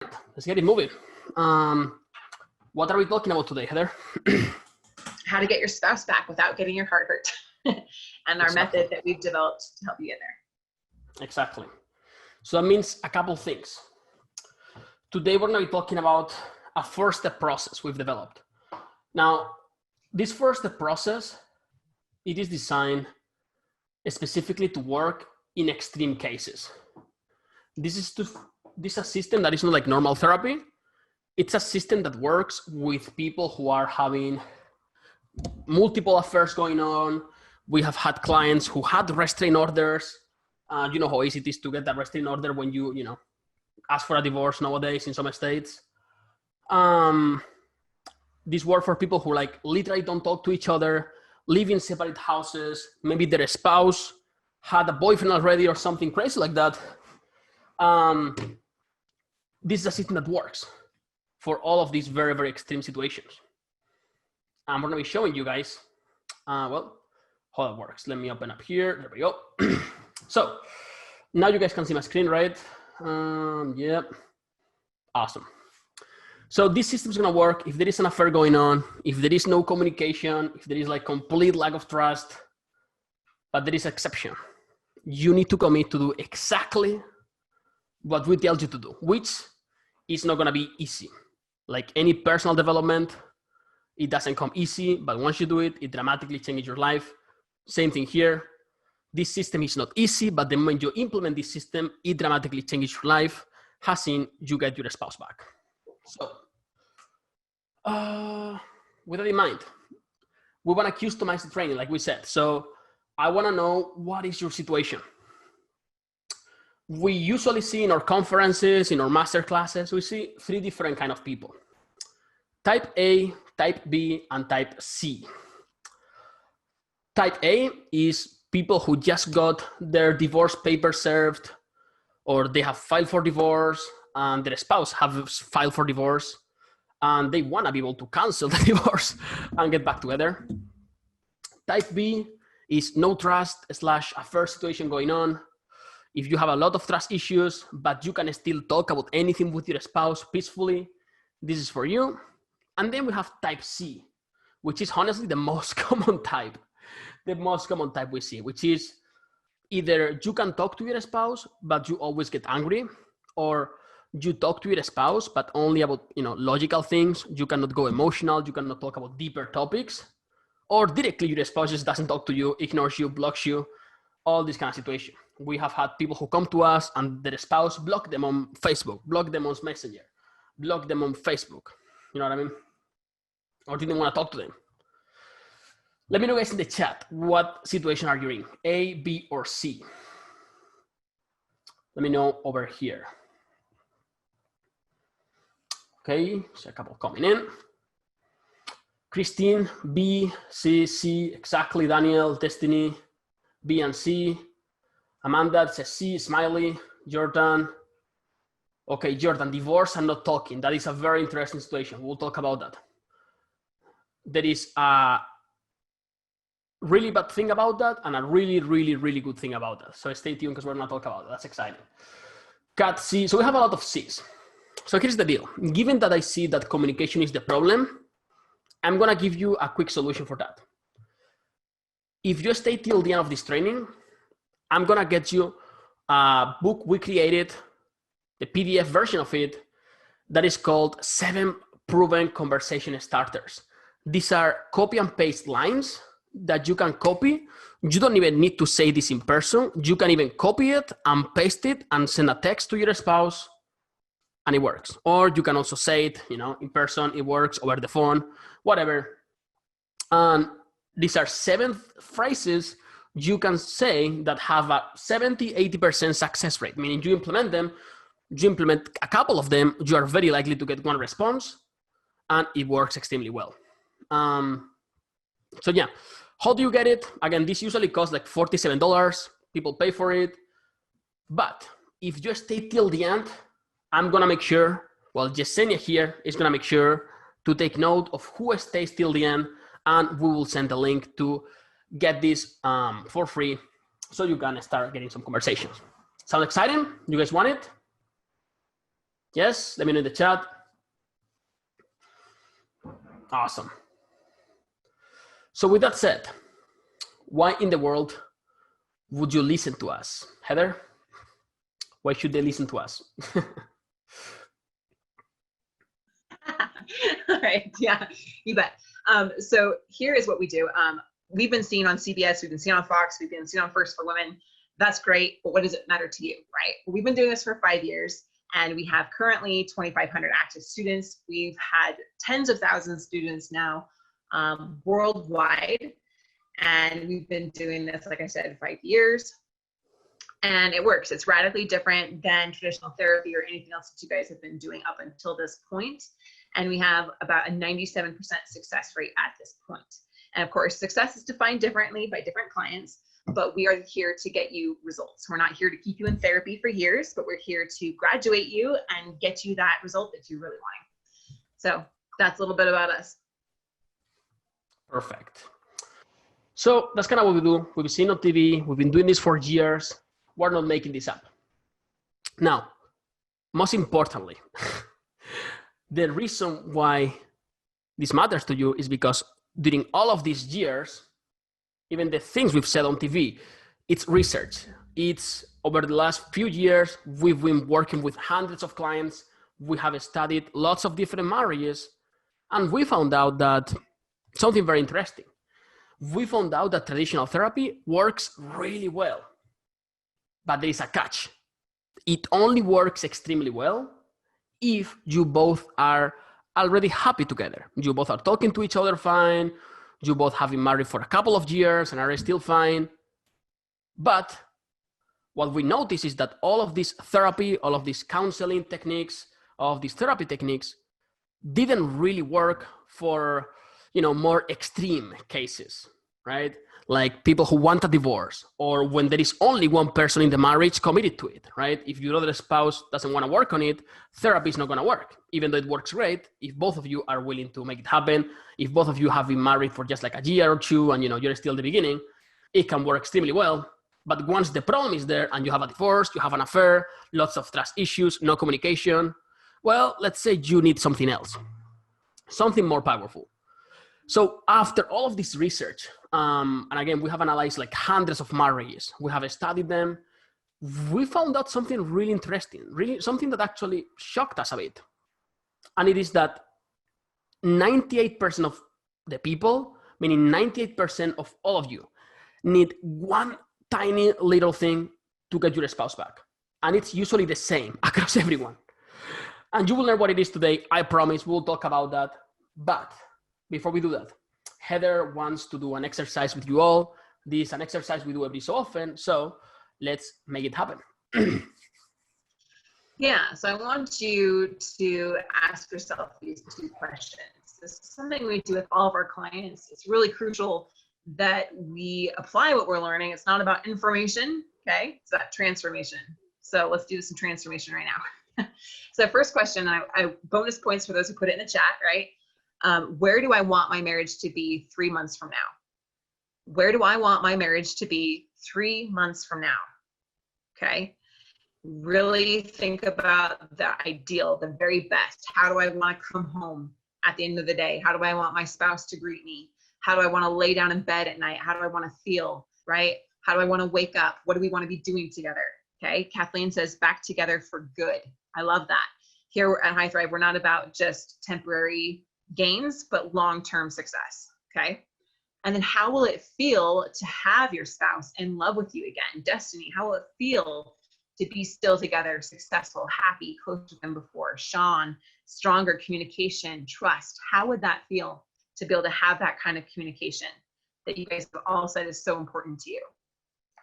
Let's get it moving. What are we talking about today, Heather? How to get your spouse back without getting your heart hurt. And our method that we've developed to help you get there. Exactly. So that means a couple things. Today, we're going to be talking about a first-step process we've developed. Now, this first-step process, it is designed specifically to work in extreme cases. This is a system that is not like normal therapy. It's a system that works with people who are having multiple affairs going on. We have had clients who had restraining orders. You know how easy it is to get that restraining order when you ask for a divorce nowadays in some states. This works for people who like literally don't talk to each other, live in separate houses. Maybe their spouse had a boyfriend already or something crazy like that. This is a system that works for all of these very, very extreme situations. And we're going to be showing you guys, well, how that works. Let me open up here. There we go. So now you guys can see my screen, right? Yeah. Awesome. So this system is going to work if there is an affair going on, if there is no communication, if there is like complete lack of trust, but there is an exception. You need to commit to do exactly what we tell you to do, which is not going to be easy. Like any personal development, it doesn't come easy, but once you do it, it dramatically changes your life. Same thing here. This system is not easy, but the moment you implement this system, it dramatically changes your life, as in you get your spouse back. So with that in mind, we want to customize the training, like we said. So I want to know, what is your situation? We usually see in our conferences, in our master classes, we see three different kinds of people. Type A, Type B, and Type C. Type A is people who just got their divorce paper served, or they have filed for divorce, and their spouse have filed for divorce, and they want to be able to cancel the divorce and get back together. Type B is no trust / affair situation going on. If you have a lot of trust issues, but you can still talk about anything with your spouse peacefully, this is for you. And then we have Type C, which is honestly the most common type. The most common type we see, which is either you can talk to your spouse, but you always get angry, or you talk to your spouse, but only about logical things. You cannot go emotional. You cannot talk about deeper topics, or directly your spouse just doesn't talk to you, ignores you, blocks you, all this kind of situation. We have had people who come to us and their spouse block them on Facebook, block them on Messenger, block them on Facebook. You know what I mean? Or didn't want to talk to them. Let me know, guys, in the chat, what situation are you in? A, B, or C? Let me know over here. Okay, so a couple coming in. Christine, B, C, C, exactly. Daniel, Destiny, B and C. Amanda says C, Smiley. Jordan. Okay, Jordan, divorce and not talking. That is a very interesting situation. We'll talk about that. There is a really bad thing about that and a really, really, really good thing about that. So stay tuned because we're going to talk about that. That's exciting. Cat C. So we have a lot of C's. So here's the deal. Given that I see that communication is the problem, I'm going to give you a quick solution for that. If you stay till the end of this training, I'm going to get you a book we created, the PDF version of it, that is called 7 Proven Conversation Starters. These are copy and paste lines that you can copy. You don't even need to say this in person. You can even copy it and paste it and send a text to your spouse and it works. Or you can also say it, in person, it works, over the phone, whatever. And these are 7 phrases you can say that have a 70-80% success rate, meaning you implement them, you implement a couple of them, you are very likely to get one response and it works extremely well. So yeah, how do you get it? Again, this usually costs like $47. People pay for it. But if you stay till the end, I'm going to make sure, well, Yesenia here is going to make sure to take note of who stays till the end, and we will send a link to get this for free so you can start getting some conversations. Sound exciting? You guys want it? Yes, let me know in the chat. Awesome. So with that said, why in the world would you listen to us? Heather, why should they listen to us? All right, yeah, you bet. So here is what we do. We've been seen on CBS, we've been seen on Fox, we've been seen on First for Women. That's great, but what does it matter to you, right? We've been doing this for 5 years, and we have currently 2,500 active students. We've had tens of thousands of students now worldwide, and we've been doing this, like I said, 5 years. And it works. It's radically different than traditional therapy or anything else that you guys have been doing up until this point. And we have about a 97% success rate at this point. And of course, success is defined differently by different clients, but we are here to get you results. We're not here to keep you in therapy for years, but we're here to graduate you and get you that result that you really want. So that's a little bit about us. Perfect. So that's kind of what we do. We've been seen on TV. We've been doing this for years. We're not making this up. Now, most importantly, the reason why this matters to you is because during all of these years, even the things we've said on TV, it's research. It's over the last few years, we've been working with hundreds of clients. We have studied lots of different marriages, and we found out that something very interesting. We found out that traditional therapy works really well, but there is a catch. It only works extremely well if you both are already happy together. You both are talking to each other fine. You both have been married for a couple of years and are still fine. But what we notice is that all of this therapy, all of these counseling techniques, all of these therapy techniques didn't really work for, more extreme cases, right? Like people who want a divorce, or when there is only one person in the marriage committed to it, right? If your other spouse doesn't want to work on it, therapy is not going to work, even though it works great. If both of you are willing to make it happen, if both of you have been married for just like a year or two and you're still at the beginning, it can work extremely well. But once the problem is there and you have a divorce, you have an affair, lots of trust issues, no communication, well, let's say you need something else, something more powerful. So after all of this research, and again, we have analyzed like hundreds of marriages, we have studied them, we found out something really interesting, really something that actually shocked us a bit. And it is that 98% of the people, meaning 98% of all of you, need one tiny little thing to get your spouse back. And it's usually the same across everyone. And you will learn what it is today. I promise we'll talk about that. But before we do that, Heather wants to do an exercise with you all. This is an exercise we do every so often, so let's make it happen. Yeah, so I want you to ask yourself these 2 questions. This is something we do with all of our clients. It's really crucial that we apply what we're learning. It's not about information, okay? It's about transformation. So let's do some transformation right now. So first question, I bonus points for those who put it in the chat, right? Where do I want my marriage to be 3 months from now? Where do I want my marriage to be 3 months from now? Okay. Really think about the ideal, the very best. How do I want to come home at the end of the day? How do I want my spouse to greet me? How do I want to lay down in bed at night? How do I want to feel, right? How do I want to wake up? What do we want to be doing together? Okay. Kathleen says back together for good. I love that. Here at High Thrive, we're not about just temporary gains, but long-term success, okay? And then how will it feel to have your spouse in love with you again? Destiny, how will it feel to be still together, successful, happy, closer than before? Sean, stronger communication, trust. How would that feel to be able to have that kind of communication that you guys have all said is so important to you?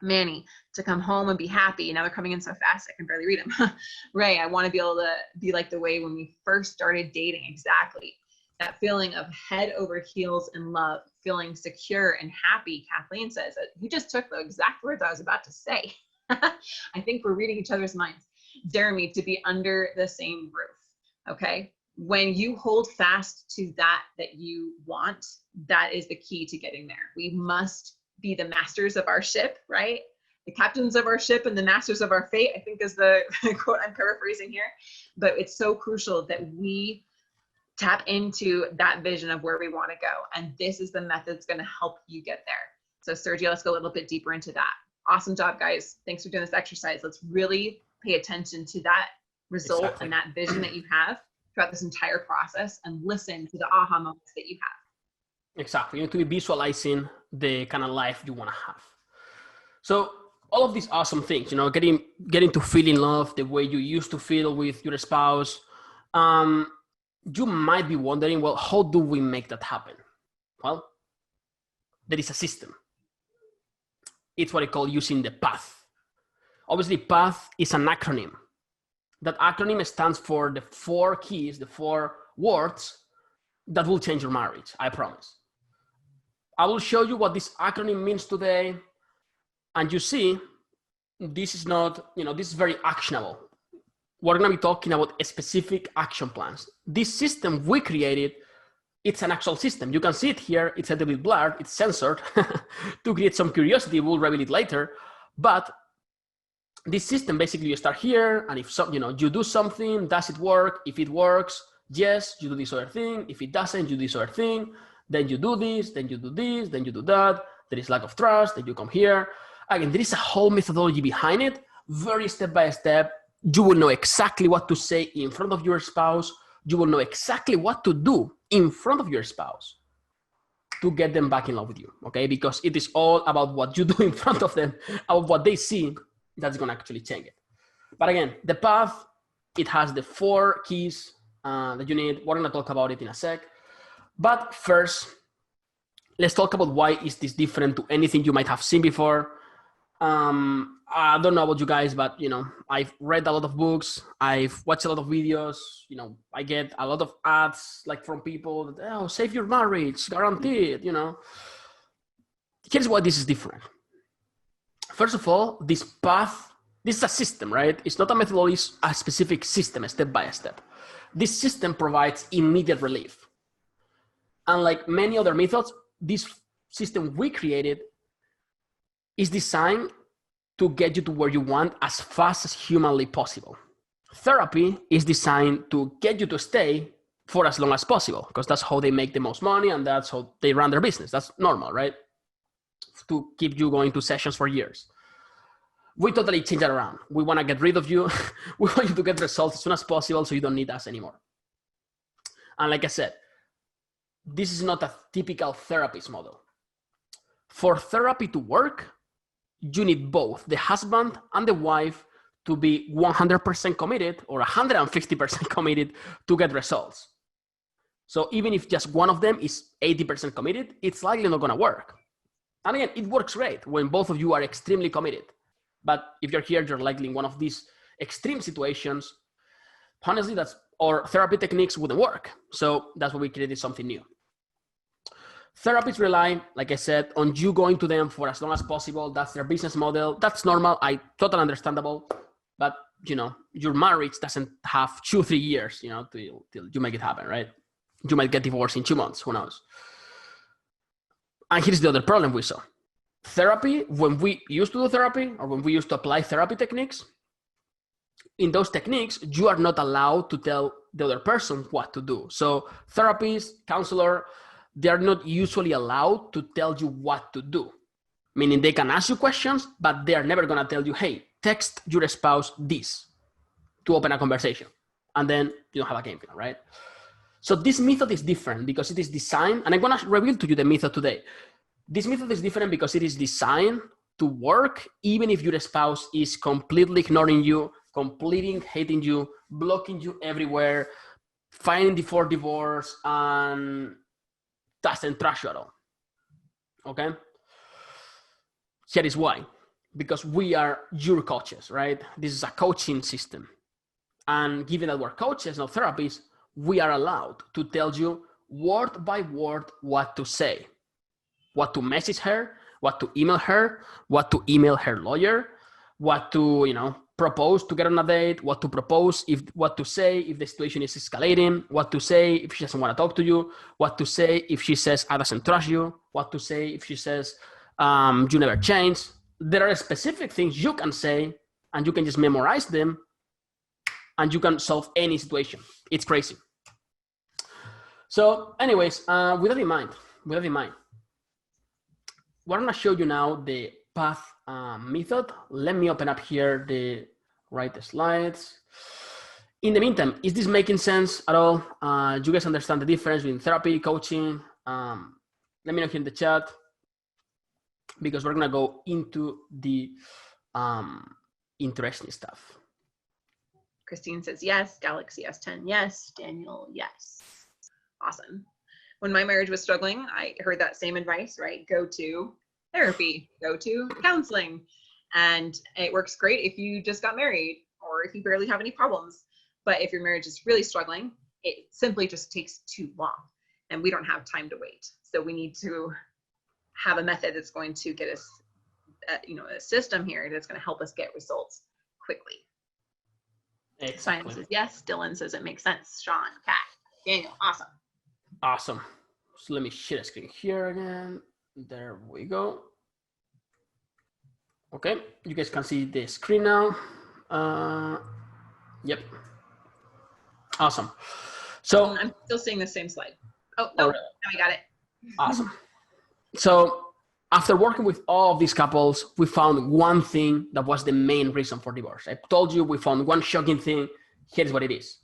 Manny, to come home and be happy. Now they're coming in so fast, I can barely read them. Ray, I want to be able to be like the way when we first started dating. Exactly. That feeling of head over heels in love, feeling secure and happy. Kathleen says that you just took the exact words I was about to say. I think we're reading each other's minds. Jeremy, to be under the same roof. Okay. When you hold fast to that you want, that is the key to getting there. We must be the masters of our ship, right? the captains of our ship and the masters of our fate, I think is the quote I'm paraphrasing here. But it's so crucial that we tap into that vision of where we want to go. And this is the method that's going to help you get there. So Sergio, let's go a little bit deeper into that. Awesome job, guys. Thanks for doing this exercise. Let's really pay attention to that result and that vision that you have throughout this entire process, and listen to the aha moments that you have. Exactly. You need to be visualizing the kind of life you want to have. So all of these awesome things, you know, getting to feel in love the way you used to feel with your spouse. You might be wondering, well, how do we make that happen? Well, there is a system. It's what I call using the path. Obviously, path is an acronym. That acronym stands for the 4 keys, the 4 words that will change your marriage, I promise. I will show you what this acronym means today. And you see, this is not, you know, this is very actionable. We're going to be talking about specific action plans. This system we created, it's an actual system. You can see it here. It's a little bit blurred. It's censored to create some curiosity. We'll reveal it later. But this system, basically, you start here, and if you do something, does it work? If it works, yes, you do this other thing. If it doesn't, you do this other thing. Then you do this, then you do this, then you do that. There is lack of trust, then you come here. Again, there is a whole methodology behind it, very step by step. You will know exactly what to say in front of your spouse. You will know exactly what to do in front of your spouse to get them back in love with you, okay? Because it is all about what you do in front of them, about what they see, that's going to actually change it. But again, the path, it has the 4 keys that you need. We're going to talk about it in a sec. But first, let's talk about why is this different to anything you might have seen before. I don't know about you guys, but, you know, I've read a lot of books. I've watched a lot of videos. You know, I get a lot of ads like from people that, oh, save your marriage, guaranteed, you know. Here's why this is different. First of all, this path, this is a system, right? It's not a methodology, it's a specific system, a step by step. This system provides immediate relief. Unlike many other methods, this system we created is designed to get you to where you want as fast as humanly possible. Therapy is designed to get you to stay for as long as possible, because that's how they make the most money and that's how they run their business. That's normal, right? To keep you going to sessions for years. We totally change that around. We want to get rid of you. We want you to get results as soon as possible so you don't need us anymore. And like I said, this is not a typical therapist model. For therapy to work, you need both the husband and the wife to be 100% committed or 150% committed to get results. So even if just one of them is 80% committed, it's likely not going to work. And again, it works great when both of you are extremely committed. But if you're here, you're likely in one of these extreme situations. Honestly, or therapy techniques wouldn't work. So that's why we created something new. Therapists rely, like I said, on you going to them for as long as possible. That's their business model. That's normal. Totally understandable. But, you know, your marriage doesn't have 2-3 years, you know, till you make it happen, right? You might get divorced in 2 months. Who knows? And here's the other problem we saw. Therapy, when we used to do therapy or when we used to apply therapy techniques, in those techniques, you are not allowed to tell the other person what to do. So therapists, counselor, they are not usually allowed to tell you what to do. Meaning they can ask you questions, but they are never going to tell you, hey, text your spouse this to open a conversation. And then you don't have a game plan, right? So this method is different because it is designed, and I'm going to reveal to you the method today. This method is different because it is designed to work even if your spouse is completely ignoring you, completely hating you, blocking you everywhere, filing for divorce, and doesn't trust you at all. Okay? Here is why. Because we are your coaches, right? This is a coaching system. And given that we're coaches, not therapists, we are allowed to tell you word by word what to say, what to message her, what to email her, what to email her lawyer, what to, you know, propose to get on a date, what to propose, what to say if the situation is escalating, what to say if she doesn't want to talk to you, what to say if she says I doesn't trust you, what to say if she says you never change. there are specific things you can say and you can just memorize them and you can solve any situation. It's crazy. So anyways, with that in mind, we're gonna show you now the path method. Let me open up here the right slides. In the meantime, is this making sense at all? Do you guys understand the difference between therapy, coaching? Let me know here in the chat, because we're gonna go into the interesting stuff. Christine says yes. Galaxy S10, yes. Daniel, yes. Awesome. When my marriage was struggling, I heard that same advice, right? Go to therapy, go to counseling. And it works great if you just got married or if you barely have any problems. But if your marriage is really struggling, it simply just takes too long and we don't have time to wait. So we need to have a method that's going to get us, a system here that's going to help us get results quickly. Exactly. Simon says yes. Dylan says it makes sense. Sean, Kat, Daniel, awesome. Awesome. So let me share the screen here again. There we go. Okay, you guys can see the screen now. Yep. Awesome. So I'm still seeing the same slide. Oh, no, now we got it. Awesome. So after working with all of these couples, we found one thing that was the main reason for divorce. I told you we found one shocking thing. Here's what it is.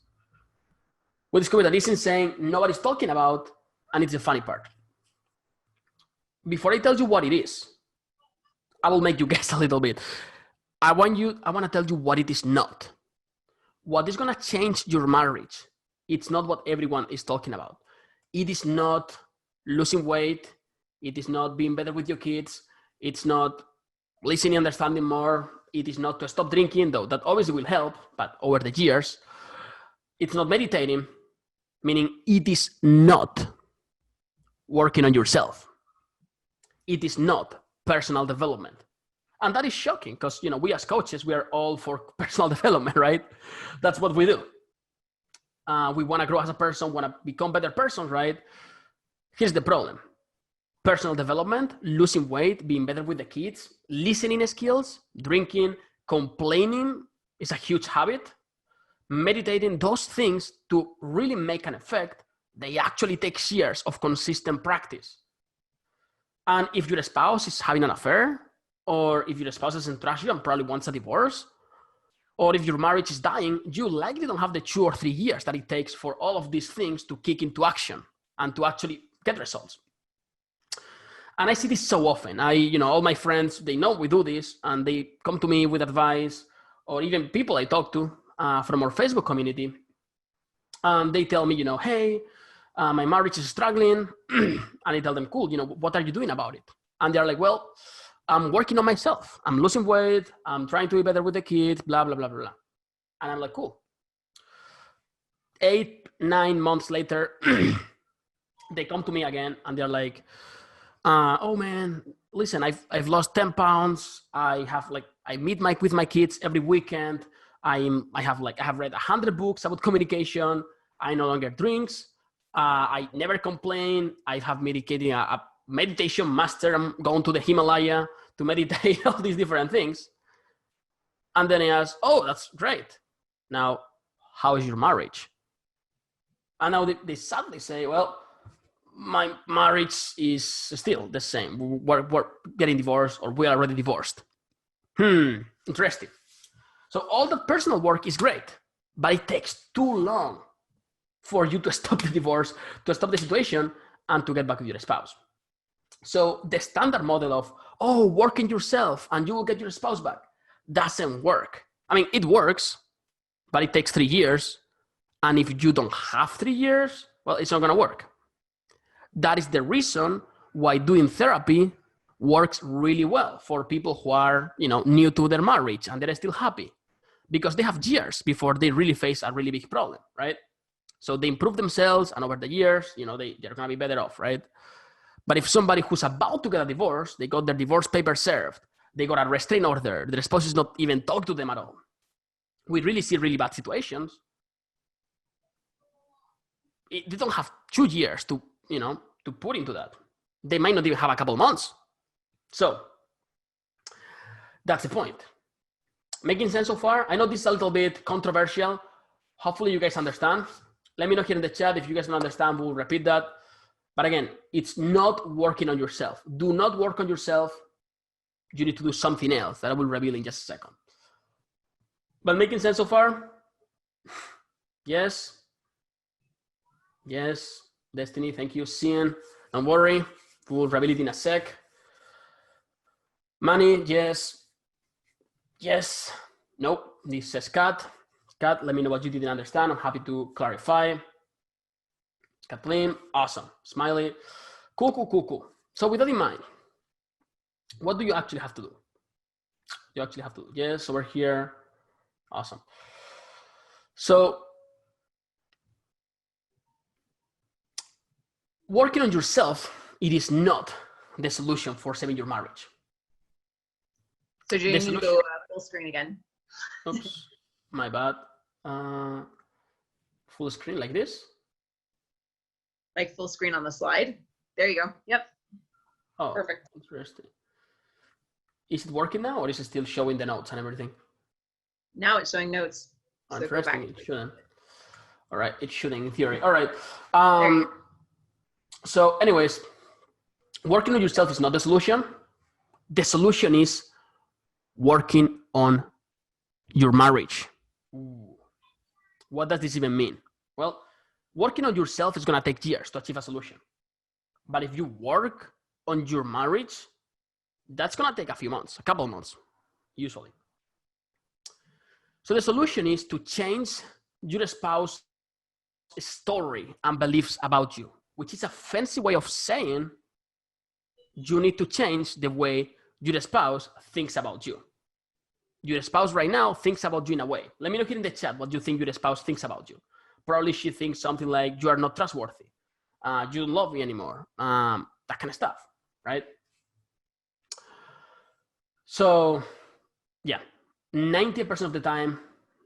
We discovered that it's insane, nobody's talking about, and it's the funny part. Before I tell you what it is, I will make you guess a little bit. I want to tell you what it is not. What is going to change your marriage? It's not what everyone is talking about. It is not losing weight. It is not being better with your kids. It's not listening, understanding more. It is not to stop drinking, though that obviously will help, but over the years. It's not meditating, meaning it is not working on yourself. It is not personal development. And that is shocking because, we as coaches, we are all for personal development, right? That's what we do. We want to grow as a person, want to become better persons, right? Here's the problem. Personal development, losing weight, being better with the kids, listening skills, drinking, complaining is a huge habit. Meditating, those things to really make an effect, they actually take years of consistent practice. And if your spouse is having an affair, or if your spouse doesn't trust you and probably wants a divorce, or if your marriage is dying, you likely don't have the 2 or 3 years that it takes for all of these things to kick into action and to actually get results. And I see this so often. All my friends, they know we do this and they come to me with advice, or even people I talk to from our Facebook community. And they tell me, hey, my marriage is struggling. And I tell them, cool, what are you doing about it? And they're like, well, I'm working on myself. I'm losing weight. I'm trying to be better with the kids, blah, blah, blah, blah, blah. And I'm like, cool. 8-9 months later, they come to me again and they're like, oh man, listen, I've lost 10 pounds. I meet with my kids every weekend. I have read 100 books about communication. I no longer drinks. I never complain. I have medicated a meditation master. I'm going to the Himalaya to meditate, all these different things. And then I ask, oh, that's great. Now, how is your marriage? And now they sadly say, well, my marriage is still the same. We're getting divorced, or we are already divorced. Interesting. So all the personal work is great, but it takes too long for you to stop the divorce, to stop the situation, and to get back with your spouse. So the standard model of, work on yourself and you will get your spouse back, doesn't work. I mean, it works, but it takes 3 years. And if you don't have 3 years, well, it's not going to work. That is the reason why doing therapy works really well for people who are, new to their marriage and they're still happy, because they have years before they really face a really big problem, right? So they improve themselves, and over the years, they're going to be better off, right? But if somebody who's about to get a divorce, they got their divorce papers served, they got a restraining order, their spouse is not even talk to them at all. We really see really bad situations. They don't have 2 years to put into that. They might not even have a couple months. So That's the point. Making sense so far? I know this is a little bit controversial. Hopefully you guys understand. Let me know here in the chat if you guys don't understand, we'll repeat that. But again, it's not working on yourself. Do not work on yourself. You need to do something else that I will reveal in just a second. But making sense so far? Yes. Yes. Destiny, thank you. Cian, don't worry. We'll reveal it in a sec. Money, yes. Yes. Nope. This says cut. Cut, let me know what you didn't understand. I'm happy to clarify. Kathleen, awesome. Smiley. Cool, cool, cool, cool. So with that in mind, what do you actually have to do? You actually have to do, yes, over here. Awesome. So working on yourself, it is not the solution for saving your marriage. So you need to go full screen again. Oops, my bad. Full screen like this? Like full screen on the slide. There you go. Yep. Oh, perfect. Interesting. Is it working now, or is it still showing the notes and everything? Now it's showing notes. So interesting. It shouldn't. All right, it shouldn't in theory. All right. So anyways, working on yourself is not the solution. The solution is working on your marriage. Ooh. What does this even mean? Well, working on yourself is going to take years to achieve a solution. But if you work on your marriage, that's going to take a few months, a couple of months, usually. So the solution is to change your spouse's story and beliefs about you, which is a fancy way of saying you need to change the way your spouse thinks about you. Your spouse right now thinks about you in a way. Let me know here in the chat what you think your spouse thinks about you. Probably she thinks something like, you are not trustworthy. You don't love me anymore. That kind of stuff, right? So yeah, 90% of the time,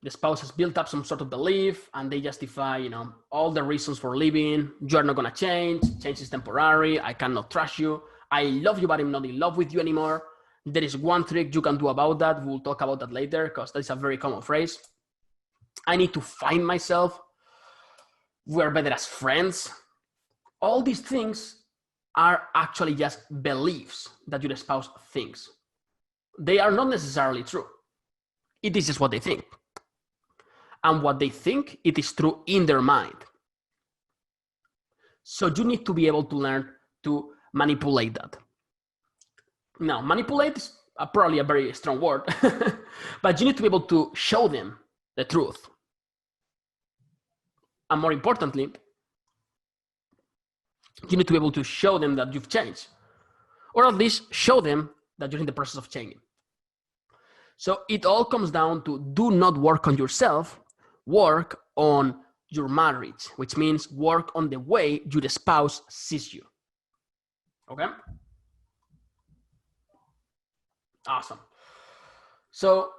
the spouse has built up some sort of belief and they justify, you know, all the reasons for leaving. You're not going to change. Change is temporary. I cannot trust you. I love you, but I'm not in love with you anymore. There is one trick you can do about that. We'll talk about that later because that's a very common phrase. I need to find myself. We're better as friends. All these things are actually just beliefs that your spouse thinks. They are not necessarily true. It is just what they think. And what they think, it is true in their mind. So you need to be able to learn to manipulate that. Now, manipulate is probably a very strong word, but you need to be able to show them the truth. And more importantly, you need to be able to show them that you've changed, or at least show them that you're in the process of changing. So it all comes down to do not work on yourself, work on your marriage, which means work on the way your spouse sees you. Okay? Awesome. So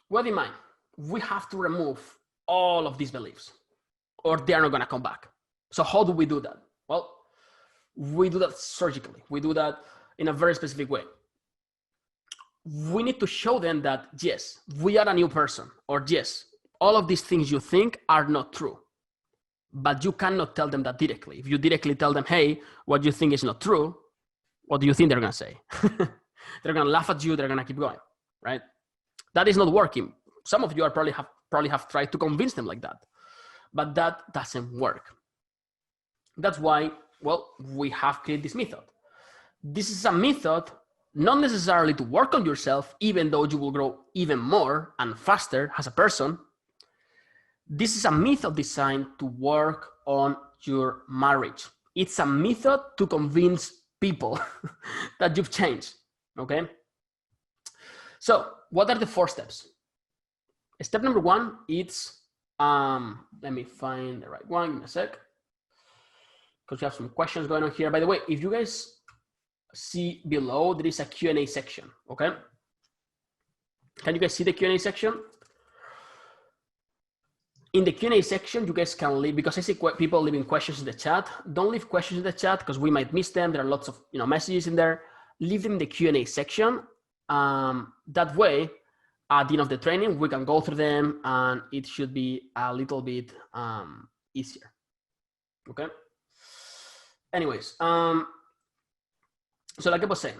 what in mind? We have to remove all of these beliefs or they are not going to come back. So how do we do that? Well, we do that surgically. We do that in a very specific way. We need to show them that, yes, we are a new person, or yes, all of these things you think are not true. But you cannot tell them that directly. If you directly tell them, hey, what you think is not true, what do you think they're going to say? They're going to laugh at you. They're going to keep going, right? That is not working. Some of you are probably have tried to convince them like that, but that doesn't work. That's why, well, we have created this method. This is a method not necessarily to work on yourself, even though you will grow even more and faster as a person. This is a method designed to work on your marriage. It's a method to convince people that you've changed, okay? So what are the 4 steps? Step number 1, it's, let me find the right one, give me a sec. Because we have some questions going on here. By the way, if you guys see below, there is a Q&A section, okay? Can you guys see the Q&A section? In the Q&A section, you guys can leave, because I see people leaving questions in the chat. Don't leave questions in the chat because we might miss them. There are lots of messages in there. Leave them in the Q&A section. That way, at the end of the training, we can go through them and it should be a little bit easier. Okay. Anyways, so like I was saying,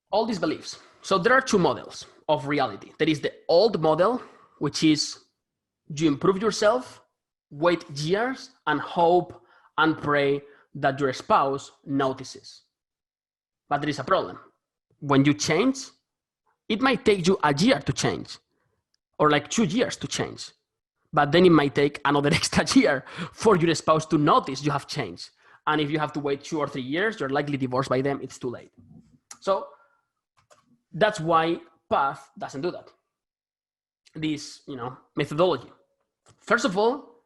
all these beliefs. So there are two models of reality. There is the old model, which is you improve yourself, wait years, and hope and pray that your spouse notices. But there is a problem. When you change, it might take you a year to change, or like 2 years to change. But then it might take another extra year for your spouse to notice you have changed. And if you have to wait 2 or 3 years, you're likely divorced by them, it's too late. So that's why Path doesn't do that. This, methodology. First of all,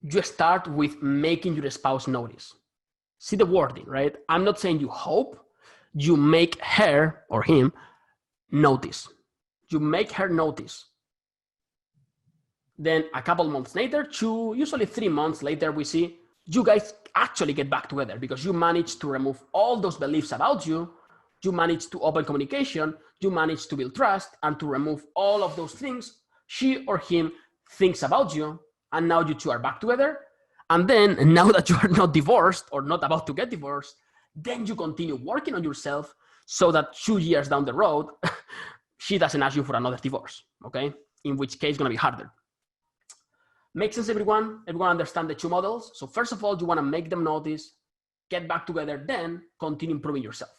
you start with making your spouse notice. See the wording, right? I'm not saying you hope, you make her or him notice. You make her notice. Then a couple months later, usually 3 months later, we see you guys actually get back together because you managed to remove all those beliefs about you. You managed to open communication. You managed to build trust and to remove all of those things she or him thinks about you. And now you two are back together. And then now that you are not divorced or not about to get divorced, then you continue working on yourself so that 2 years down the road, she doesn't ask you for another divorce, okay? In which case it's gonna be harder. Make sense, everyone? Everyone understand the two models? So first of all, you wanna make them notice, get back together, then continue improving yourself.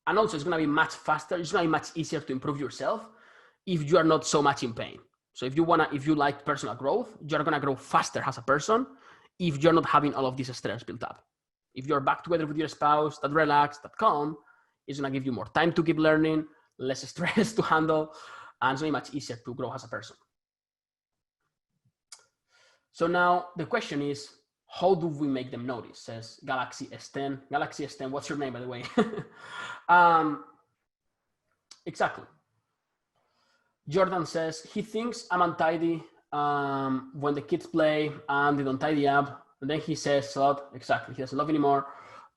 And also it's gonna be much faster, it's gonna be much easier to improve yourself if you are not so much in pain. So if you like personal growth, you're gonna grow faster as a person if you're not having all of this stress built up. If you're back together with your spouse, that relaxed, that calm, it's gonna give you more time to keep learning, less stress to handle, and it's gonna be much easier to grow as a person. So now the question is, how do we make them notice? Says Galaxy S10. Galaxy S10, what's your name, by the way? Exactly. Jordan says, he thinks I'm untidy when the kids play and they don't tidy up. And then he says a lot, exactly, he doesn't love anymore.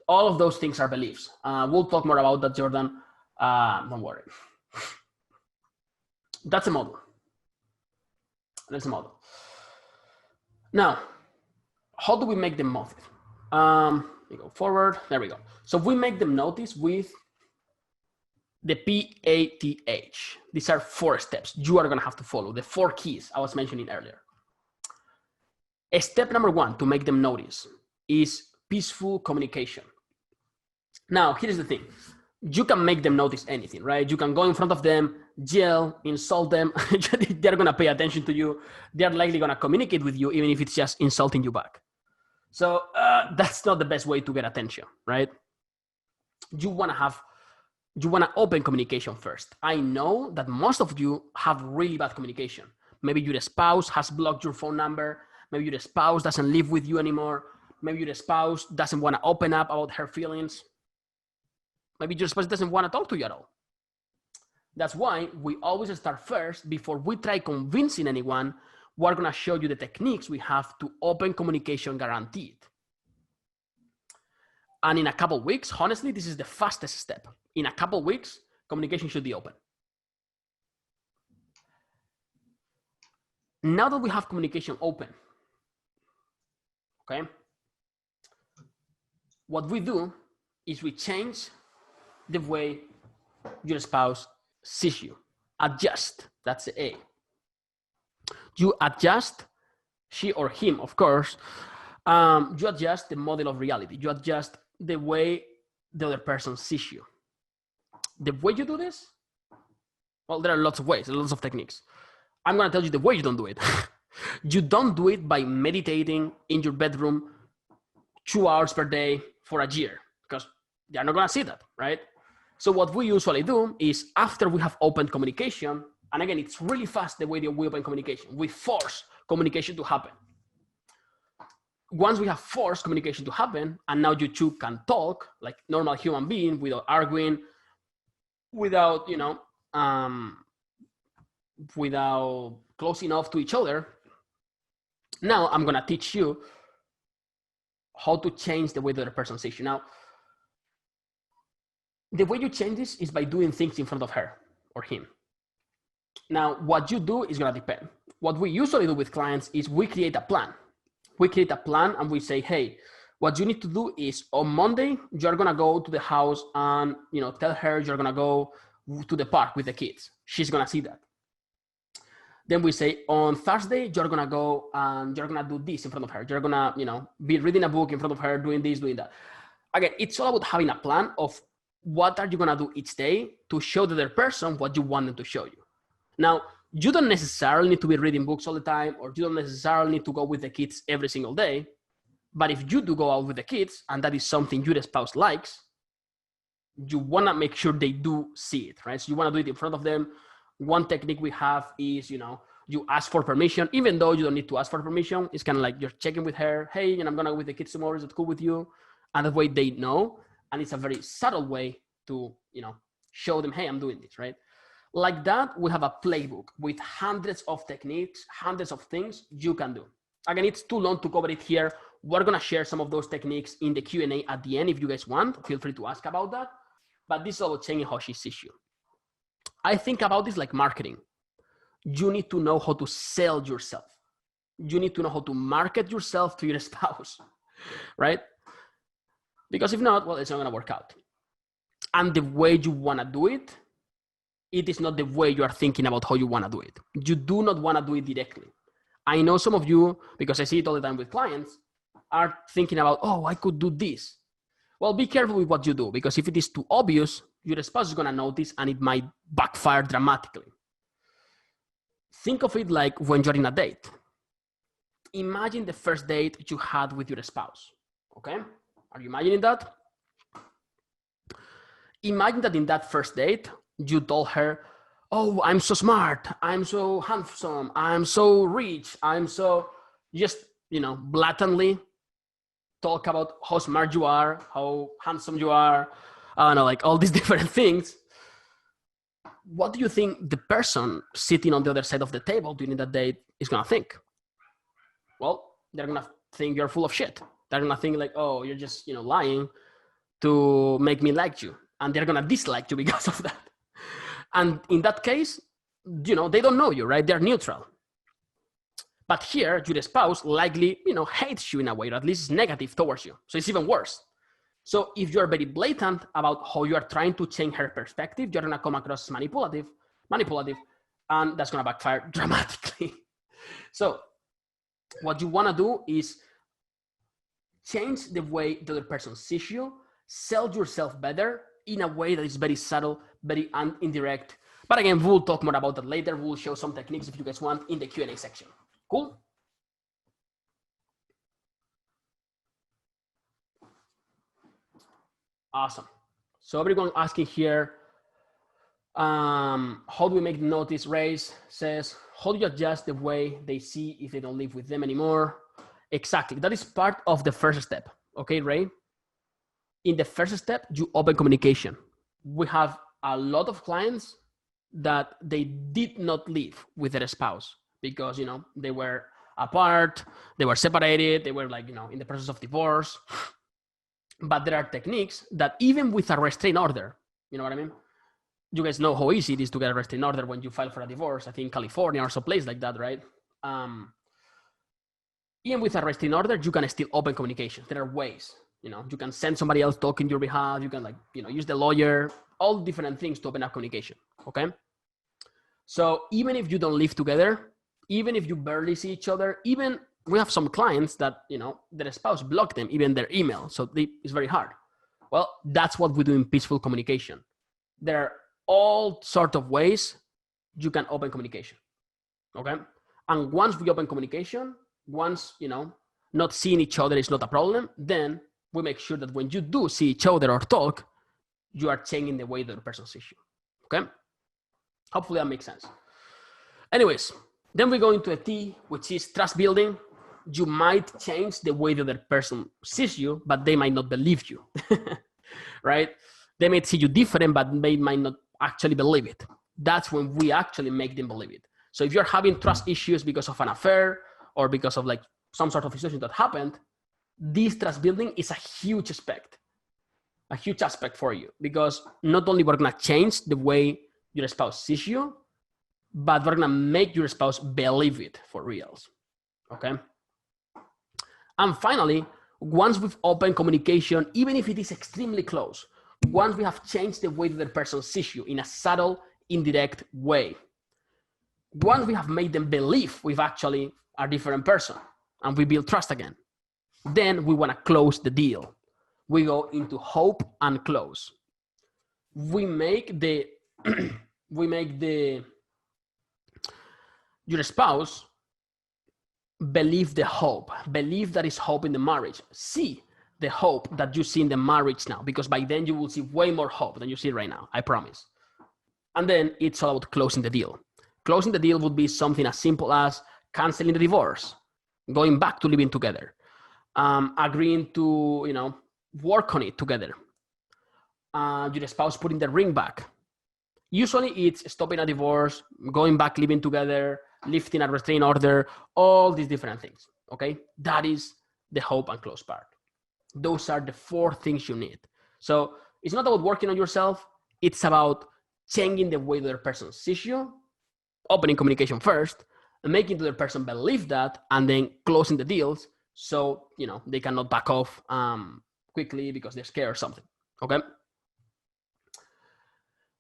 All of those things are beliefs. We'll talk more about that, Jordan. Don't worry. That's a model. That's a model. Now, how do we make them notice? We go forward, there we go. So we make them notice with the PATH. These are 4 steps you are gonna have to follow, the 4 keys I was mentioning earlier. Step number 1 to make them notice is peaceful communication. Now, here's the thing. You can make them notice anything, right? You can go in front of them, yell, insult them. They're gonna pay attention to you. They're likely gonna communicate with you, even if it's just insulting you back. So that's not the best way to get attention, right? You wanna open communication first. I know that most of you have really bad communication. Maybe your spouse has blocked your phone number. Maybe your spouse doesn't live with you anymore. Maybe your spouse doesn't want to open up about her feelings. Maybe your spouse doesn't want to talk to you at all. That's why we always start first. Before we try convincing anyone, we're going to show you the techniques we have to open communication guaranteed. And in a couple of weeks, honestly, this is the fastest step. In a couple of weeks, communication should be open. Now that we have communication open, okay, what we do is we change the way your spouse sees you. Adjust, that's the A. You adjust, she or him, of course, you adjust the model of reality. You adjust the way the other person sees you. The way you do this, well, there are lots of ways, lots of techniques. I'm going to tell you the way you don't do it. You don't do it by meditating in your bedroom 2 hours per day for a year, because you're not going to see that, right? So what we usually do is after we have opened communication, and again, it's really fast the way that we open communication. We force communication to happen. Once we have forced communication to happen, and now you two can talk like normal human being without arguing, without, without close enough to each other. Now I'm going to teach you how to change the way the other person sees you. Now, The way you change this is by doing things in front of her or him. Now, what you do is gonna depend. What we usually do with clients is we create a plan. We create a plan and we say, hey, what you need to do is on Monday, you're gonna go to the house and tell her you're gonna go to the park with the kids. She's gonna see that. Then we say on Thursday, you're gonna go and you're gonna do this in front of her. You're gonna, be reading a book in front of her, doing this, doing that. Again, it's all about having a plan of what are you gonna do each day to show the other person what you want them to show you. Now, you don't necessarily need to be reading books all the time, or you don't necessarily need to go with the kids every single day. But if you do go out with the kids, and that is something your spouse likes, you wanna make sure they do see it, right? So you wanna do it in front of them. One technique we have is, you ask for permission, even though you don't need to ask for permission. It's kind of like you're checking with her, hey, I'm gonna go with the kids tomorrow, is it cool with you? And that way they know. And it's a very subtle way to, show them, hey, I'm doing this, right? Like that, we have a playbook with hundreds of techniques, hundreds of things you can do. Again, it's too long to cover it here. We're gonna share some of those techniques in the Q&A at the end. If you guys want, feel free to ask about that. But this is about changing how she sees you. I think about this like marketing. You need to know how to sell yourself. You need to know how to market yourself to your spouse, right? Because if not, well, it's not gonna work out. And the way you wanna do it, it is not the way you are thinking about how you wanna do it. You do not wanna do it directly. I know some of you, because I see it all the time with clients, are thinking about, oh, I could do this. Well, be careful with what you do, because if it is too obvious, your spouse is gonna notice and it might backfire dramatically. Think of it like when you're in a date. Imagine the first date you had with your spouse, okay? Are you imagining that? Imagine that in that first date, you told her, oh, I'm so smart, I'm so handsome, I'm so rich, I'm so, just, blatantly talk about how smart you are, how handsome you are, I don't know, like all these different things. What do you think the person sitting on the other side of the table during that date is gonna think? Well, they're gonna think you're full of shit. They're gonna think like, oh, you're just, lying to make me like you. And they're gonna dislike you because of that. And in that case, they don't know you, right? They're neutral. But here, your spouse likely, hates you in a way, or at least is negative towards you. So it's even worse. So if you're very blatant about how you are trying to change her perspective, you're gonna come across as manipulative, and that's gonna backfire dramatically. So what you wanna do is change the way the other person sees you, sell yourself better in a way that is very subtle, very indirect. But again, we'll talk more about that later. We'll show some techniques if you guys want in the Q&A section. Cool? Awesome. So everyone asking here, how do we make the notice? Raise says, how do you adjust the way they see if they don't live with them anymore? Exactly. That is part of the first step. Okay, Ray? In the first step, you open communication. We have a lot of clients that they did not live with their spouse because, they were apart, they were separated, they were like, in the process of divorce. But there are techniques that even with a restraining order, you know what I mean? You guys know how easy it is to get a restraining order when you file for a divorce. I think California or some place like that, right? Even with a restraining order, you can still open communication. There are ways, you can send somebody else talk in your behalf. You can use the lawyer, all different things to open up communication, okay? So even if you don't live together, even if you barely see each other, even we have some clients that, their spouse blocked them, even their email. So it's very hard. Well, that's what we do in peaceful communication. There are all sorts of ways you can open communication, okay? And once we open communication, once, not seeing each other is not a problem, then we make sure that when you do see each other or talk, you are changing the way the person sees you, okay? Hopefully that makes sense. Anyways, then we go into a T, which is trust building. You might change the way the other person sees you, but they might not believe you, right? They might see you different, but they might not actually believe it. That's when we actually make them believe it. So if you're having trust issues because of an affair or because of like some sort of situation that happened, this trust building is a huge aspect. a huge aspect for you, because not only we're gonna change the way your spouse sees you, but we're gonna make your spouse believe it for reals, okay? And finally, once we've opened communication, even if it is extremely close, once we have changed the way that the person sees you in a subtle, indirect way, once we have made them believe we've actually a different person and we build trust again, then we want to close the deal. We go into hope and close. We make the your spouse believe the hope, believe that is hope in the marriage. See the hope that you see in the marriage now, because by then you will see way more hope than you see right now, I promise. And then it's all about closing the deal. Closing the deal would be something as simple as canceling the divorce, going back to living together, agreeing to, you know, work on it together, your spouse putting the ring back. Usually it's stopping a divorce, going back, living together, lifting a restraining order, all these different things, okay? That is the hope and close part. Those are the 4 things you need. So it's not about working on yourself. It's about changing the way the other person sees you, opening communication first, and making the other person believe that, and then closing the deals so, you know, they cannot back off quickly because they're scared or something, okay?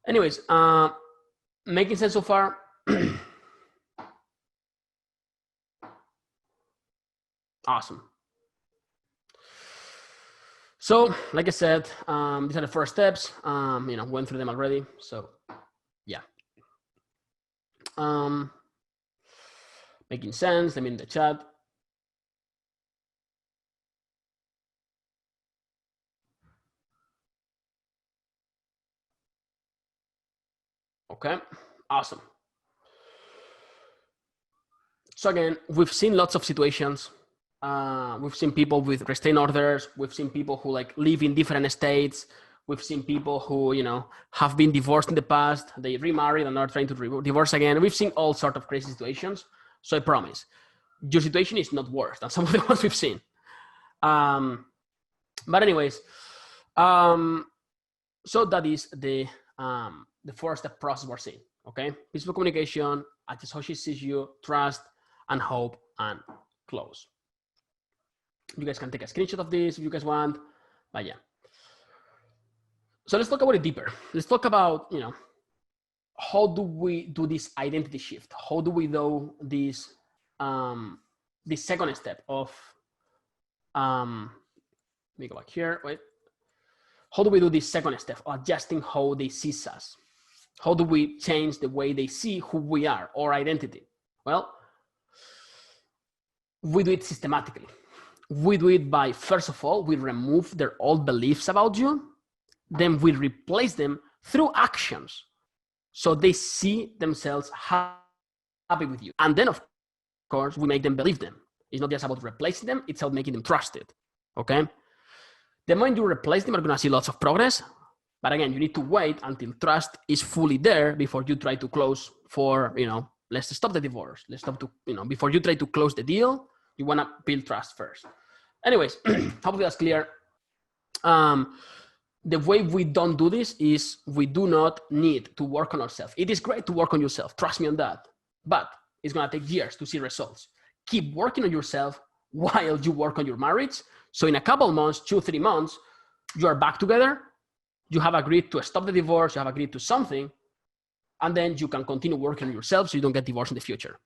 Anyways, making sense so far? Awesome. So, like I said, these are the first steps. You know, went through them already. So, yeah. Making sense. Let me in the chat. Okay, awesome. So again, we've seen lots of situations. We've seen people with restraining orders. We've seen people who like live in different states. We've seen people who, you know, have been divorced in the past. They remarried and are trying to divorce again. We've seen all sorts of crazy situations. So I promise, your situation is not worse than some of the ones we've seen. But anyways, so that is the 4-step process we're seeing. Okay, peaceful communication, adjust how she sees you, trust, and hope, and close. You guys can take a screenshot of this if you guys want, but yeah. So let's talk about it deeper. Let's talk about, you know, how do we do this identity shift? How do we do this, this second step of, let me go back here, wait. How do we do this second step of adjusting how they see us? How do we change the way they see who we are, or identity? Well, we do it systematically. We do it by, first of all, we remove their old beliefs about you. Then we replace them through actions. So they see themselves happy with you. And then, of course, we make them believe them. It's not just about replacing them, it's about making them trusted, okay? The moment you replace them, you're gonna see lots of progress. But again, you need to wait until trust is fully there before you try to close for, you know, let's stop the divorce. Let's stop to, you know, before you try to close the deal, you wanna build trust first. Anyways, hopefully that's clear. The way we don't do this is we do not need to work on ourselves. It is great to work on yourself. Trust me on that. But it's going to take years to see results. Keep working on yourself while you work on your marriage. So in a couple months, 2-3 months, you are back together. You have agreed to stop the divorce. You have agreed to something. And then you can continue working on yourself so you don't get divorced in the future.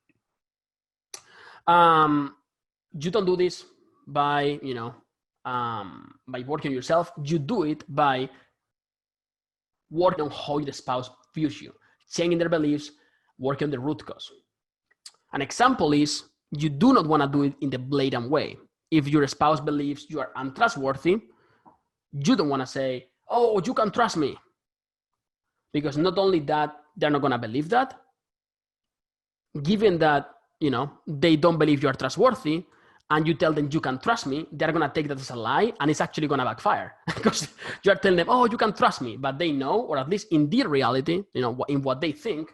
You don't do this by, you know, by working on yourself. You do it by working on how the spouse views you, changing their beliefs, working on the root cause. An example is you do not want to do it in the blatant way. If your spouse believes you are untrustworthy, you don't want to say, oh, you can trust me. Because not only that, they're not going to believe that. Given that, you know, they don't believe you are trustworthy, and you tell them you can trust me, they're going to take that as a lie, and it's actually going to backfire because you're telling them, oh, you can trust me, but they know, or at least in their reality, you know, in what they think,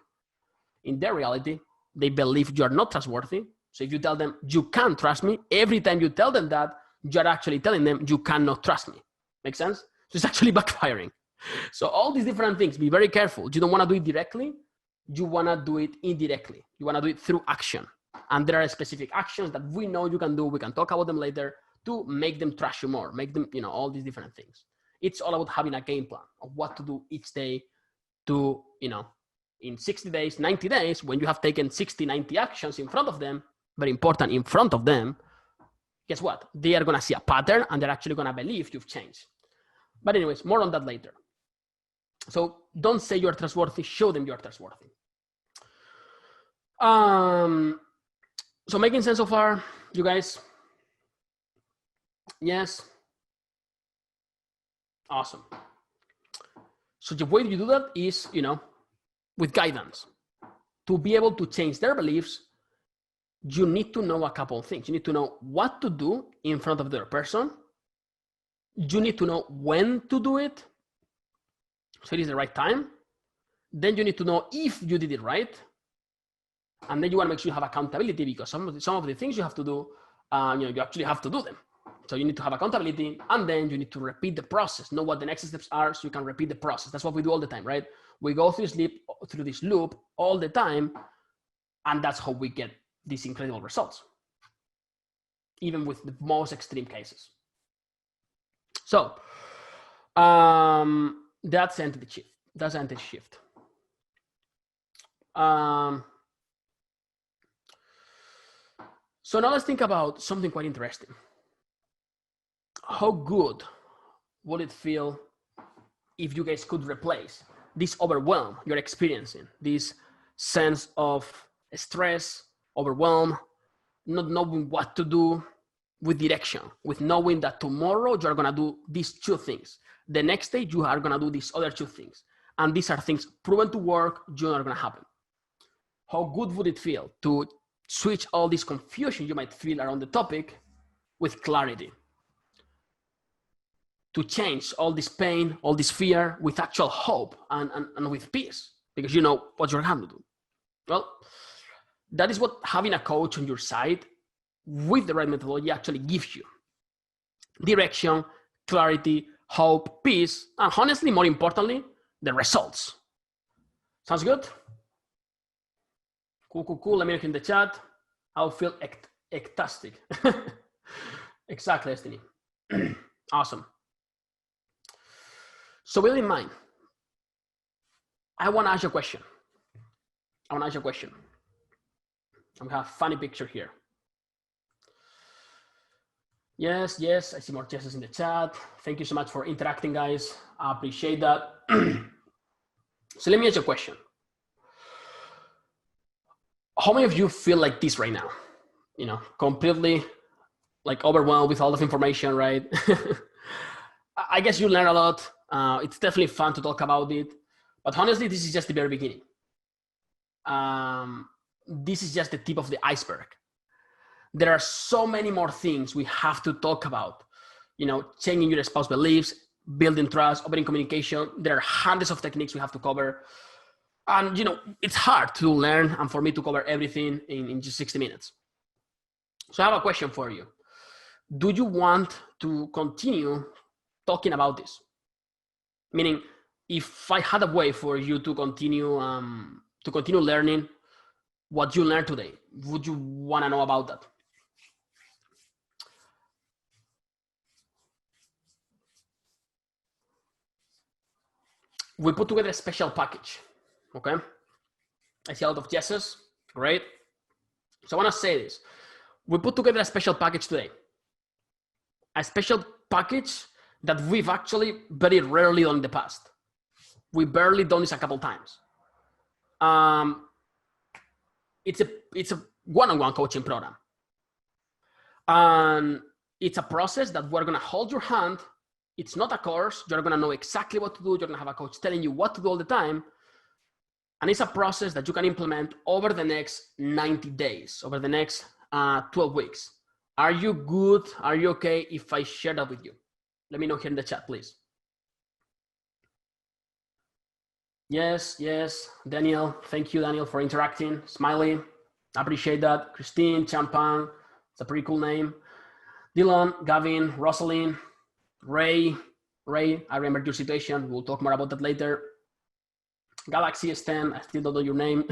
in their reality, they believe you're not trustworthy. So if you tell them you can trust me, every time you tell them that, you're actually telling them you cannot trust me. Make sense? So it's actually backfiring. So all these different things, be very careful. You don't want to do it directly. You want to do it indirectly. You want to do it through action. And there are specific actions that we know you can do. We can talk about them later to make them trust you more, make them, all these different things. It's all about having a game plan of what to do each day to, in 60 days, 90 days, when you have taken 60, 90 actions in front of them, very important, in front of them, guess what? They are going to see a pattern and they're actually going to believe you've changed. But anyways, more on that later. So don't say you're trustworthy, show them you're trustworthy. So making sense so far, you guys? Yes? Awesome. So the way you do that is, with guidance. To be able to change their beliefs, you need to know a couple of things. You need to know what to do in front of the other person. You need to know when to do it. So it is the right time. Then you need to know if you did it right. And then you want to make sure you have accountability, because some of the things you have to do, you actually have to do them. So you need to have accountability, and then you need to repeat the process, know what the next steps are so you can repeat the process. That's what we do all the time, right? We go through this loop all the time, and that's how we get these incredible results, even with the most extreme cases. So that's entity shift. That's entity shift. So now let's think about something quite interesting. How good would it feel if you guys could replace this overwhelm you're experiencing, this sense of stress, overwhelm, not knowing what to do, with direction, with knowing that tomorrow you're going to do these two things. The next day you are going to do these other two things. And these are things proven to work, you're not going to happen. How good would it feel to switch all this confusion you might feel around the topic with clarity? To change all this pain, all this fear with actual hope and with peace, because you know what you're going to do. Well, that is what having a coach on your side with the right methodology actually gives you. Direction, clarity, hope, peace, and honestly, more importantly, the results. Sounds good? Cool. Let me know in the chat. I'll feel ecstatic. Exactly, Destiny. Awesome. So with in mind, I want to ask you a question. I'm going to have a funny picture here. Yes, I see more yeses in the chat. Thank you so much for interacting, guys. I appreciate that. So let me ask you a question. How many of you feel like this right now? Completely like overwhelmed with all of information, right? I guess you learn a lot. It's definitely fun to talk about it. But honestly, this is just the very beginning. This is just the tip of the iceberg. There are so many more things we have to talk about. Changing your spouse beliefs, building trust, opening communication. There are hundreds of techniques we have to cover. And, it's hard to learn and for me to cover everything in just 60 minutes. So I have a question for you. Do you want to continue talking about this? Meaning, if I had a way for you to continue learning what you learned today, would you want to know about that? We put together a special package, okay? I see a lot of yeses, great. So I want to say this. We put together a special package today. A special package that we've actually very rarely done in the past. We barely done this a couple times. It's a one-on-one coaching program. And it's a process that we're going to hold your hand. It's not a course. You're going to know exactly what to do. You're going to have a coach telling you what to do all the time. And it's a process that you can implement over the next 90 days, over the next 12 weeks. Are you good? Are you okay if I share that with you? Let me know here in the chat, please. Yes. Daniel, thank you, Daniel, for interacting. Smiley, I appreciate that. Christine, Champagne, it's a pretty cool name. Dylan, Gavin, Rosalind, Ray, Ray, I remember your situation. We'll talk more about that later. Galaxy S10, I still don't know your name.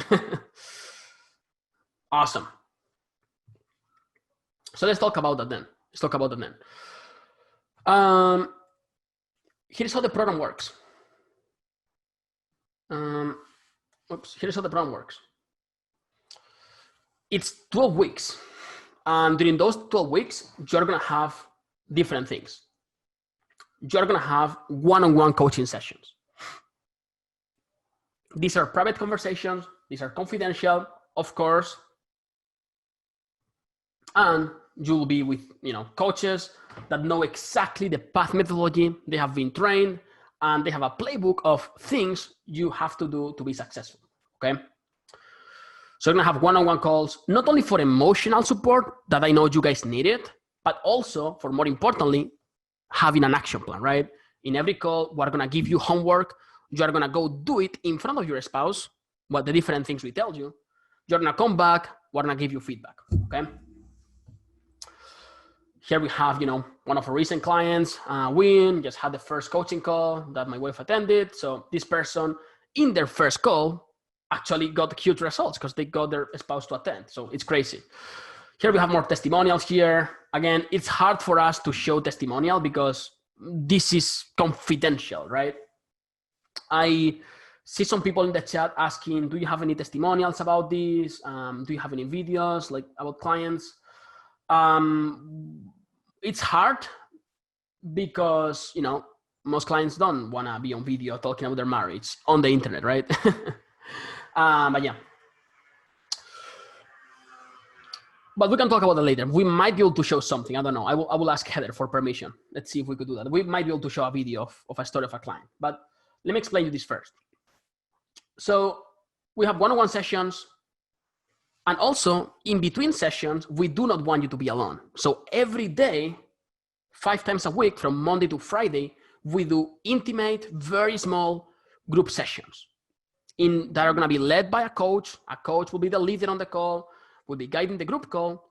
Awesome. So let's talk about that then. Here's how the program works. Here's how the program works. It's 12 weeks. And during those 12 weeks, you're going to have different things. You're going to have one-on-one coaching sessions. These are private conversations. These are confidential, of course. And you'll be with, coaches that know exactly the path methodology. They have been trained and they have a playbook of things you have to do to be successful. Okay. So you're going to have one-on-one calls, not only for emotional support that I know you guys need it, but also for, more importantly, having an action plan, right? In every call, we're going to give you homework. You're going to go do it in front of your spouse, what the different things we tell you. You're going to come back. We're going to give you feedback, okay? Here we have, one of our recent clients, Win, just had the first coaching call that my wife attended. So this person, in their first call, actually got huge results because they got their spouse to attend. So it's crazy. Here we have more testimonials here. Again, it's hard for us to show testimonial because this is confidential, right? I see some people in the chat asking, do you have any testimonials about this? Do you have any videos like about clients? It's hard because, most clients don't want to be on video talking about their marriage on the internet, right? But yeah. But we can talk about it later. We might be able to show something. I don't know. I will ask Heather for permission. Let's see if we could do that. We might be able to show a video of a story of a client. But let me explain you this first. So we have one-on-one sessions. And also, in between sessions, we do not want you to be alone. So every day, 5 times a week, from Monday to Friday, we do intimate, very small group sessions that are going to be led by a coach. A coach will be the leader on the call, will be guiding the group call,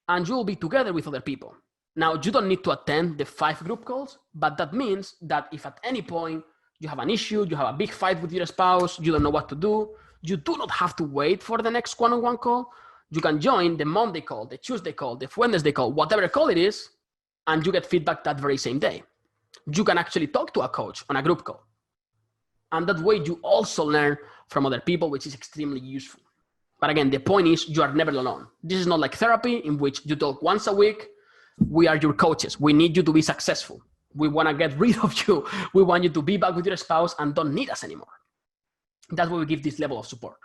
and you will be together with other people. Now, you don't need to attend the 5 group calls, but that means that if at any point you have an issue, you have a big fight with your spouse, you don't know what to do, you do not have to wait for the next one-on-one call. You can join the Monday call, the Tuesday call, the Wednesday call, whatever call it is, and you get feedback that very same day. You can actually talk to a coach on a group call. And that way you also learn from other people, which is extremely useful. But again, the point is you are never alone. This is not like therapy in which you talk once a week. We are your coaches. We need you to be successful. We want to get rid of you. We want you to be back with your spouse and don't need us anymore. That's why we give this level of support.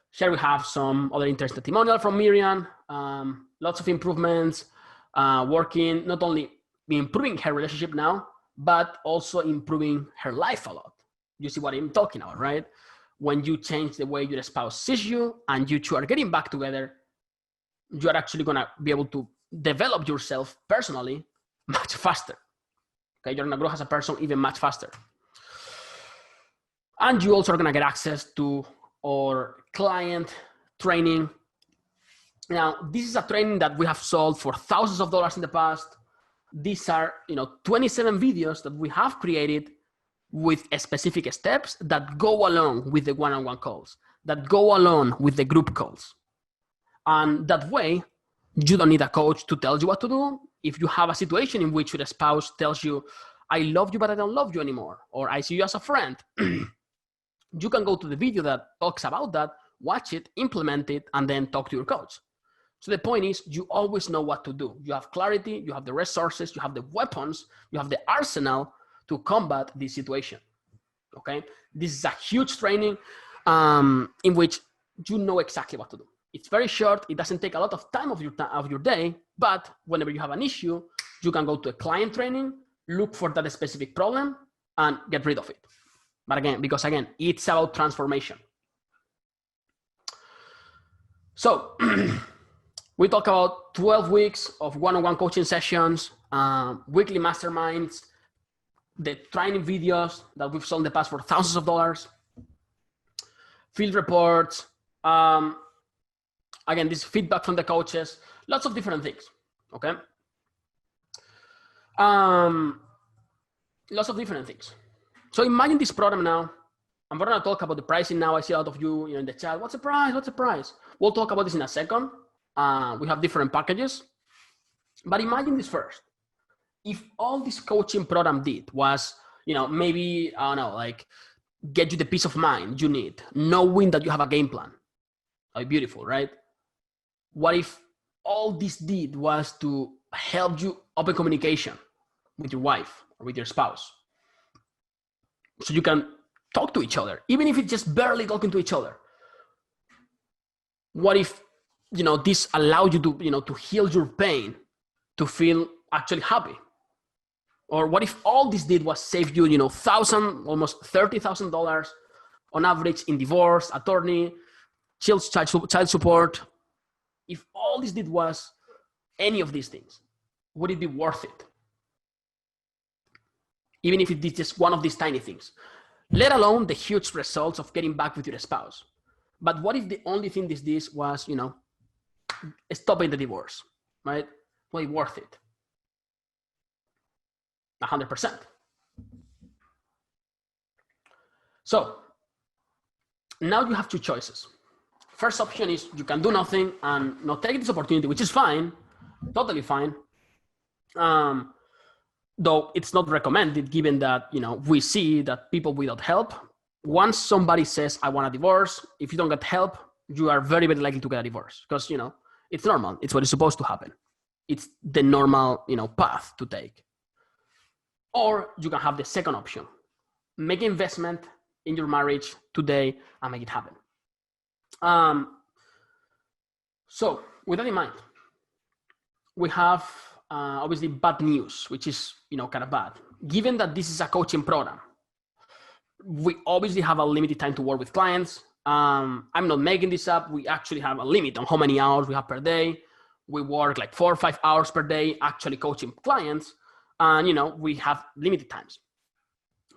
Here we have some other interesting testimonial from Miriam. Lots of improvements, working, not only improving her relationship now, but also improving her life a lot. You see what I'm talking about, right? When you change the way your spouse sees you and you two are getting back together, you are actually going to be able to develop yourself personally much faster. Okay, you're going to grow as a person even much faster. And you also are going to get access to our client training. Now, this is a training that we have sold for thousands of dollars in the past. These are, 27 videos that we have created with specific steps that go along with the one-on-one calls, that go along with the group calls. And that way, you don't need a coach to tell you what to do. If you have a situation in which your spouse tells you, I love you, but I don't love you anymore, or I see you as a friend, you can go to the video that talks about that, watch it, implement it, and then talk to your coach. So the point is, you always know what to do. You have clarity, you have the resources, you have the weapons, you have the arsenal to combat this situation, okay? This is a huge training in which you know exactly what to do. It's very short. It doesn't take a lot of time of your day, but whenever you have an issue, you can go to a client training, look for that specific problem, and get rid of it. But again, because again, it's about transformation. So we talk about 12 weeks of one-on-one coaching sessions, weekly masterminds, the training videos that we've sold in the past for thousands of dollars, field reports, again, this feedback from the coaches, lots of different things, okay? lots of different things. So imagine this program now. I'm going to talk about the pricing now. I see a lot of you, in the chat. What's the price? What's the price? We'll talk about this in a second. We have different packages. But imagine this first. If all this coaching program did was, maybe, I don't know, like get you the peace of mind you need, knowing that you have a game plan. That'd be beautiful, right? What if all this did was to help you open communication with your wife or with your spouse, so you can talk to each other, even if it's just barely talking to each other? What if, this allowed you to, to heal your pain, to feel actually happy? Or what if all this did was save you, almost $30,000 on average in divorce, attorney, child support? If all this did was any of these things, would it be worth it? Even if it did just one of these tiny things, let alone the huge results of getting back with your spouse. But what if the only thing this was, stopping the divorce, right? Well, it worth it. 100%. So now you have two choices. First option is you can do nothing and not take this opportunity, which is fine, totally fine. Though it's not recommended, given that, we see that people without help, once somebody says, I want a divorce, if you don't get help, you are very, very likely to get a divorce, because, it's normal. It's what is supposed to happen. It's the normal, path to take. Or you can have the second option. Make investment in your marriage today and make it happen. So with that in mind, we have obviously bad news, which is, kind of bad. Given that this is a coaching program, we obviously have a limited time to work with clients. I'm not making this up. We actually have a limit on how many hours we have per day. We work like 4 or 5 hours per day actually coaching clients. And, we have limited times.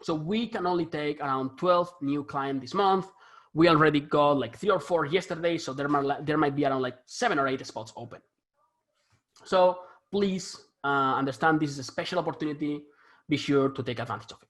So we can only take around 12 new clients this month. We already got like 3 or 4 yesterday. So there might be around like 7 or 8 spots open. So please understand this is a special opportunity. Be sure to take advantage of it.